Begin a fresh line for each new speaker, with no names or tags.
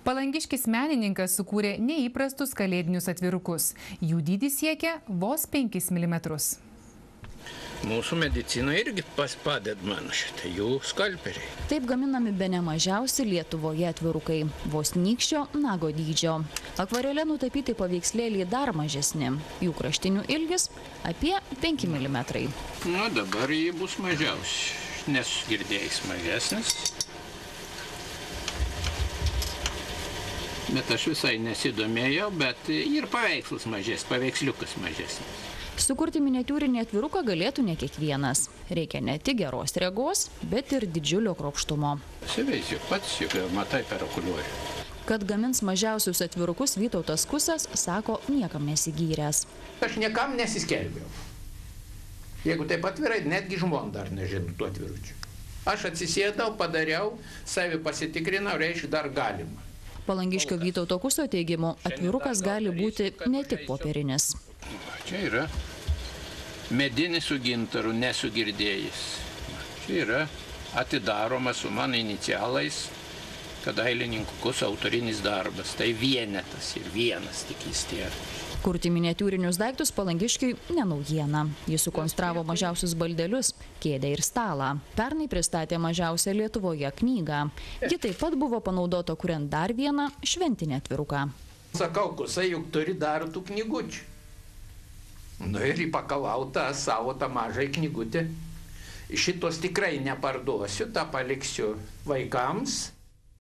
Palangiškis menininkas sukūrė neįprastus kalėdinius atvirukus. Jų dydis siekia vos 5 mm.
Mūsų medicina irgi padeda man šitą, jų skalperiai.
Taip gaminami bene mažiausi Lietuvoje atvirukai, vos nykščio nago dydžio. Akvarele nutapyti paveikslėliai dar mažesni, jų kraštinių ilgis apie 5 mm.
Na, dabar jį bus mažiausi, nesu girdėjęs mažesnis. Bet aš visai nesidomėjau, bet ir paveikslas mažesnis, paveiksliukas mažesnis.
Sukurti miniatiūrinį atviruką galėtų ne kiekvienas. Reikia ne tik geros regos, bet ir didžiulio kruopštumo.
Įsivaizduoju, pats juk matai per okuliorių.
Kad gamins mažiausius atvirukus, Vytautas Kusas sako niekam nesigyręs.
Aš niekam nesiskelbiau. Jeigu taip atvirai, netgi žmona dar nežino tų atviručių. Aš atsisėdau, padariau, savi pasitikrinau, reiškia dar galima.
Palangiškio Vytauto Kuso teigimu, atvirukas gali būti ne tik popierinis.
Čia yra medinis su gintaru, nesugirdėjęs. Čia yra atidaroma su mano inicialais, kad dailininkų Kuso autorinis darbas. Tai vienetas ir vienas tik jis tėra.
Kurti miniatiūrinius daiktus Palangiškiui ne naujiena. Jis sukonstravo mažiausius baldelius, kėdę ir stalą. Pernai pristatė mažiausią Lietuvoje knygą. Ji taip pat buvo panaudota kuriant dar vieną šventinį atviruką.
Sakau, Kusai juk turi dar tų knygučių. Nu ir įpakalau tą savo tą mažą knygutę. Šitos tikrai neparduosiu, tą paliksiu vaikams.